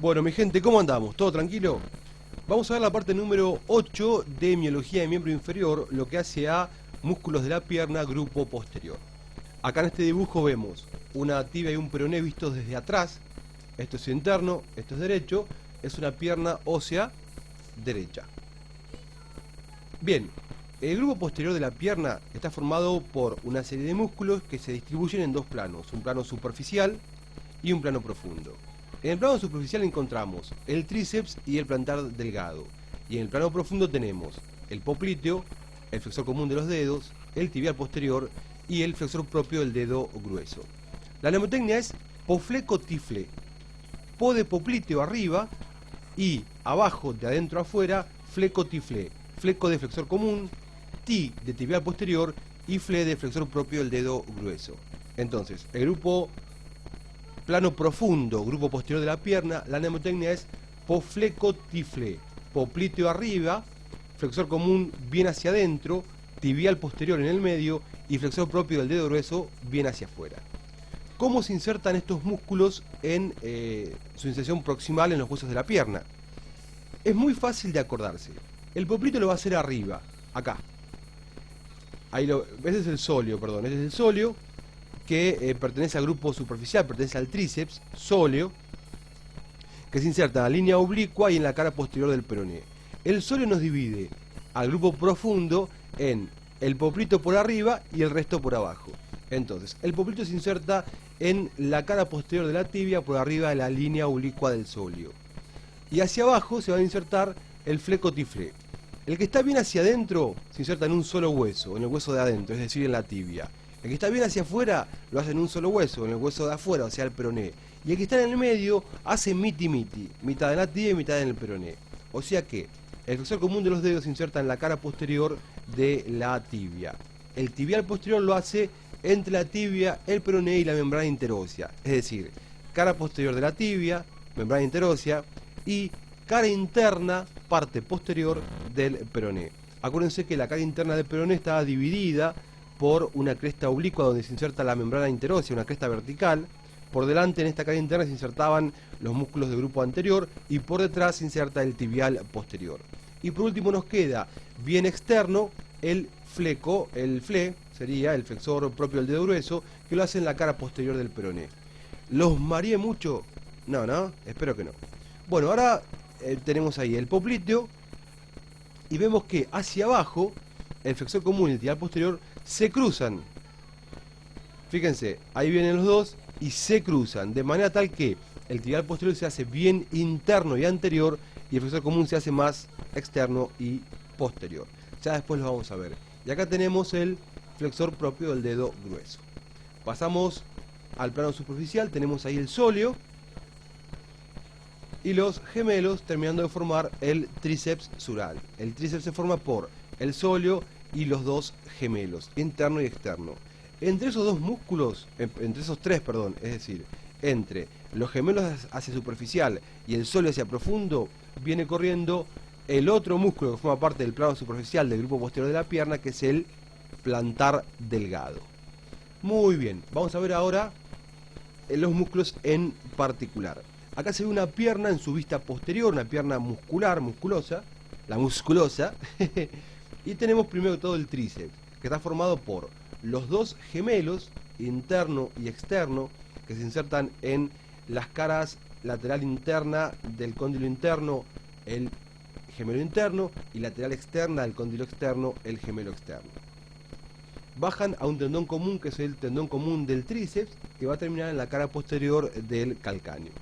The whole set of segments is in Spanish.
Bueno, mi gente, ¿cómo andamos? ¿Todo tranquilo? Vamos a ver la parte número 8 de miología de miembro inferior, lo que hace a músculos de la pierna, grupo posterior. Acá en este dibujo vemos una tibia y un peroné vistos desde atrás. Esto es interno, esto es derecho, es una pierna ósea derecha. Bien, el grupo posterior de la pierna está formado por una serie de músculos que se distribuyen en dos planos, un plano superficial y un plano profundo. En el plano superficial encontramos el tríceps y el plantar delgado, y en el plano profundo tenemos el popliteo, el flexor común de los dedos, el tibial posterior y el flexor propio del dedo grueso. La mnemotecnia es po-fleco-tifle, po de popliteo arriba y abajo de adentro a afuera, fleco-tifle, fleco de flexor común, ti de tibial posterior y fle de flexor propio del dedo grueso. Entonces, el grupo plano profundo, grupo posterior de la pierna, la mnemotecnia es po-fleco-tifle, popliteo arriba, flexor común bien hacia adentro, tibial posterior en el medio y flexor propio del dedo grueso bien hacia afuera. ¿Cómo se insertan estos músculos en su inserción proximal en los huesos de la pierna? Es muy fácil de acordarse. El popliteo lo va a hacer arriba, acá. Ese es el sóleo, perdón, ese es el sóleo que pertenece al grupo superficial, pertenece al tríceps, sóleo, que se inserta en la línea oblicua y en la cara posterior del peroné. El sóleo nos divide al grupo profundo en el popliteo por arriba y el resto por abajo. Entonces, el popliteo se inserta en la cara posterior de la tibia por arriba de la línea oblicua del sóleo. Y hacia abajo se va a insertar el fleco-tifle. El que está bien hacia adentro se inserta en un solo hueso, en el hueso de adentro, es decir, en la tibia. El que está bien hacia afuera lo hace en un solo hueso, en el hueso de afuera, o sea, el peroné. Y el que está en el medio hace miti-miti, mitad en la tibia y mitad en el peroné. O sea que el flexor común de los dedos se inserta en la cara posterior de la tibia. El tibial posterior lo hace entre la tibia, el peroné y la membrana interósea. Es decir, cara posterior de la tibia, membrana interósea y cara interna, parte posterior del peroné. Acuérdense que la cara interna del peroné está dividida por una cresta oblicua donde se inserta la membrana interósea, una cresta vertical. Por delante en esta cara interna se insertaban los músculos del grupo anterior y por detrás se inserta el tibial posterior. Y por último nos queda bien externo el fleco, el fle, sería el flexor propio del dedo grueso, que lo hace en la cara posterior del peroné. ¿Los mareé mucho? No, espero que no. Bueno, ahora tenemos ahí el popliteo y vemos que hacia abajo el flexor común y el tibial posterior se cruzan. Fíjense, ahí vienen los dos y se cruzan, de manera tal que el tibial posterior se hace bien interno y anterior y el flexor común se hace más externo y posterior. Ya después lo vamos a ver. Y acá tenemos el flexor propio del dedo grueso. Pasamos al plano superficial, tenemos ahí el sóleo y los gemelos terminando de formar el tríceps sural. El tríceps se forma por el sóleo y los dos gemelos, interno y externo. Entre esos dos músculos, entre esos tres, perdón, es decir, entre los gemelos hacia superficial y el sóleo hacia profundo, viene corriendo el otro músculo que forma parte del plano superficial del grupo posterior de la pierna, que es el plantar delgado. Muy bien, vamos a ver ahora los músculos en particular. Acá se ve una pierna en su vista posterior, una pierna muscular, musculosa, la musculosa, y tenemos primero que todo el tríceps, que está formado por los dos gemelos, interno y externo, que se insertan en las caras lateral interna del cóndilo interno, el gemelo interno, y lateral externa del cóndilo externo, el gemelo externo. Bajan a un tendón común, que es el tendón común del tríceps, que va a terminar en la cara posterior del calcáneo.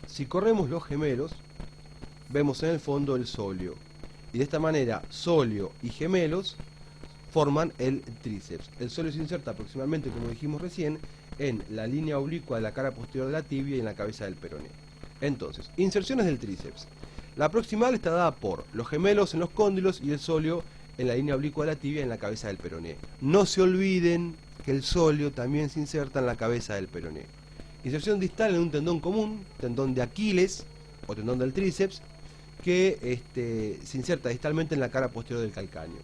Si corremos los gemelos, vemos en el fondo el sóleo. Y de esta manera, sóleo y gemelos forman el tríceps. El sóleo se inserta aproximadamente, como dijimos recién, en la línea oblicua de la cara posterior de la tibia y en la cabeza del peroné. Entonces, inserciones del tríceps. La proximal está dada por los gemelos en los cóndilos y el sóleo en la línea oblicua de la tibia y en la cabeza del peroné. No se olviden que el sóleo también se inserta en la cabeza del peroné. Inserción distal en un tendón común, tendón de Aquiles o tendón del tríceps, que se inserta distalmente en la cara posterior del calcáneo.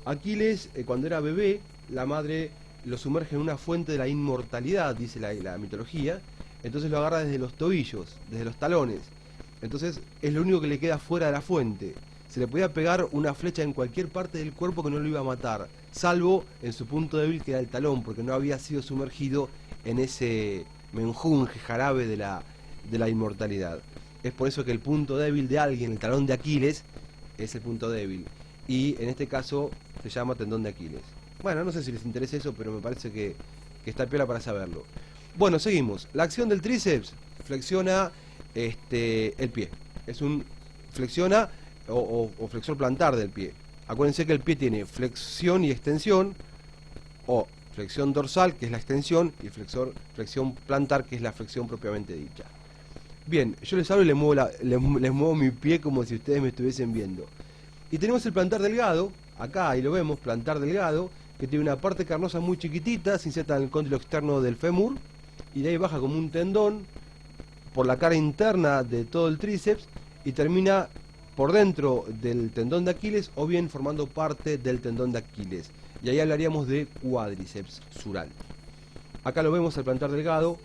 Aquiles, cuando era bebé, la madre lo sumerge en una fuente de la inmortalidad, dice la mitología, entonces lo agarra desde los tobillos, desde los talones. Entonces es lo único que le queda fuera de la fuente. Se le podía pegar una flecha en cualquier parte del cuerpo que no lo iba a matar, salvo en su punto débil, que era el talón, porque no había sido sumergido en ese menjunje jarabe de la inmortalidad. Es por eso que el punto débil de alguien, el talón de Aquiles, es el punto débil. Y en este caso se llama tendón de Aquiles. Bueno, no sé si les interesa eso, pero me parece que está piola para saberlo. Bueno, seguimos. La acción del tríceps flexiona el pie. Es un flexiona o flexor plantar del pie. Acuérdense que el pie tiene flexión y extensión, o flexión dorsal, que es la extensión, y flexión plantar, que es la flexión propiamente dicha. Bien, yo les hablo y les muevo mi pie como si ustedes me estuviesen viendo. Y tenemos el plantar delgado, acá ahí lo vemos, plantar delgado, que tiene una parte carnosa muy chiquitita, se inserta en el cóndilo externo del fémur, y de ahí baja como un tendón por la cara interna de todo el tríceps y termina por dentro del tendón de Aquiles o bien formando parte del tendón de Aquiles. Y ahí hablaríamos de cuádriceps sural. Acá lo vemos el plantar delgado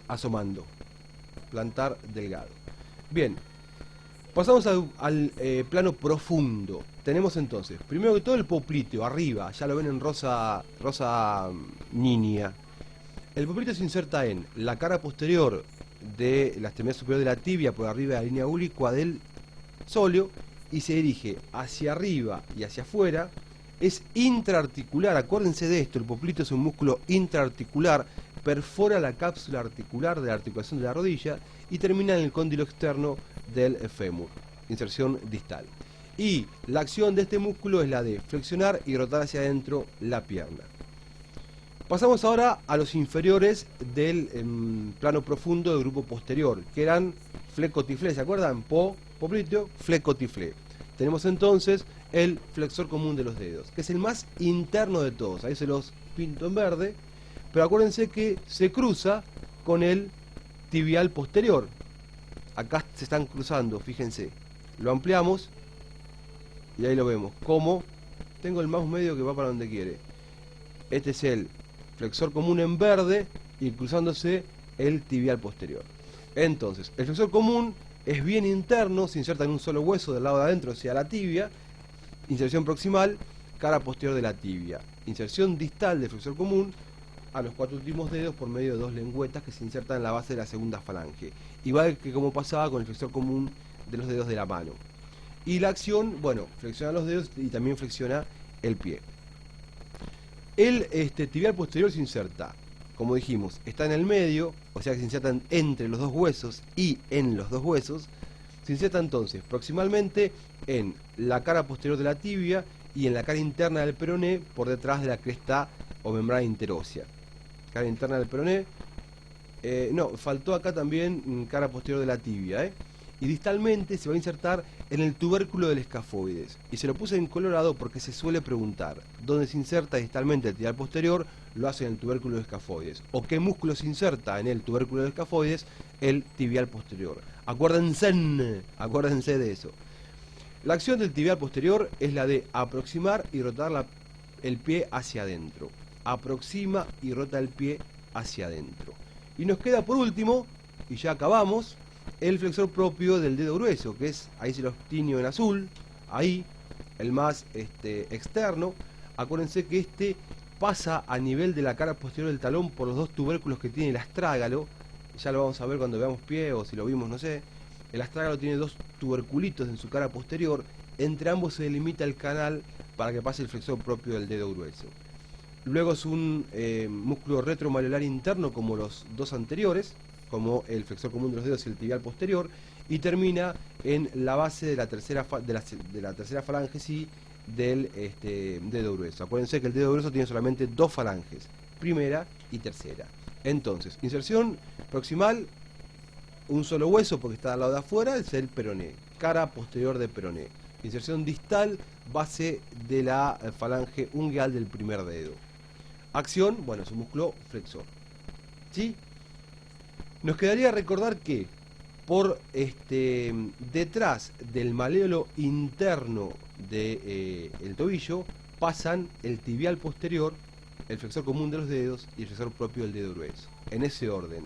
asomando. Plantar delgado. Bien, pasamos al plano profundo. Tenemos entonces, primero que todo, el popliteo arriba, ya lo ven en rosa niña. El popliteo se inserta en la cara posterior de la extremidad superior de la tibia, por arriba de la línea oblicua del sóleo, y se dirige hacia arriba y hacia afuera. Es intraarticular, acuérdense de esto, el popliteo es un músculo intraarticular, perfora la cápsula articular de la articulación de la rodilla y termina en el cóndilo externo del fémur, inserción distal. Y la acción de este músculo es la de flexionar y rotar hacia adentro la pierna. Pasamos ahora a los inferiores del plano profundo del grupo posterior, que eran flecotiflé, ¿se acuerdan? Popliteo, flecotiflé. Tenemos entonces el flexor común de los dedos, que es el más interno de todos. Ahí se los pinto en verde, pero acuérdense que se cruza con el tibial posterior. Acá se están cruzando, fíjense. Lo ampliamos y ahí lo vemos. Como tengo el mouse medio que va para donde quiere. Este es el flexor común en verde y cruzándose el tibial posterior. Entonces, el flexor común es bien interno, se inserta en un solo hueso del lado de adentro hacia la tibia. Inserción proximal, cara posterior de la tibia. Inserción distal del flexor común a los 4 últimos dedos por medio de 2 lengüetas que se insertan en la base de la segunda falange. Igual que como pasaba con el flexor común de los dedos de la mano. Y la acción, bueno, flexiona los dedos y también flexiona el pie. El tibial posterior se inserta, como dijimos, está en el medio, o sea que se insertan entre los dos huesos y en los dos huesos. Se inserta entonces proximalmente en la cara posterior de la tibia y en la cara interna del peroné por detrás de la cresta o membrana interósea. Cara interna del peroné. No, faltó acá también cara posterior de la tibia. Y distalmente se va a insertar en el tubérculo del escafoides. Y se lo puse en colorado porque se suele preguntar dónde se inserta distalmente el tibial posterior, lo hace en el tubérculo del escafoides. O qué músculo se inserta en el tubérculo del escafoides, el tibial posterior. Acuérdense de eso. La acción del tibial posterior es la de aproximar y rotar el pie hacia adentro. Aproxima y rota el pie hacia adentro. Y nos queda por último, y ya acabamos, el flexor propio del dedo grueso, que es, ahí se los tiño en azul, ahí, el más externo. Acuérdense que pasa a nivel de la cara posterior del talón por los dos tubérculos que tiene el astrágalo. Ya lo vamos a ver cuando veamos pie o si lo vimos, no sé. El astrágalo tiene dos tuberculitos en su cara posterior, entre ambos se delimita el canal para que pase el flexor propio del dedo grueso. Luego es un músculo retromalleolar interno como los dos anteriores, como el flexor común de los dedos y el tibial posterior, y termina en la base de la tercera falange del dedo grueso. Acuérdense que el dedo grueso tiene solamente dos falanges, primera y tercera. Entonces, inserción proximal, un solo hueso porque está al lado de afuera, es el peroné, cara posterior de peroné. Inserción distal, base de la falange ungueal del primer dedo. Acción, bueno, es un músculo flexor. ¿Sí? Nos quedaría recordar que por detrás del maléolo interno del tobillo pasan el tibial posterior, el flexor común de los dedos y el flexor propio del dedo grueso. En ese orden.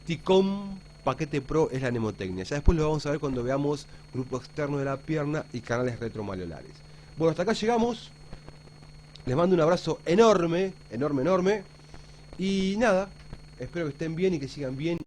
TICOM paquete pro es la mnemotecnia. Ya después lo vamos a ver cuando veamos grupo externo de la pierna y canales retromalolares. Bueno, hasta acá llegamos. Les mando un abrazo enorme, enorme, enorme. Y nada, espero que estén bien y que sigan bien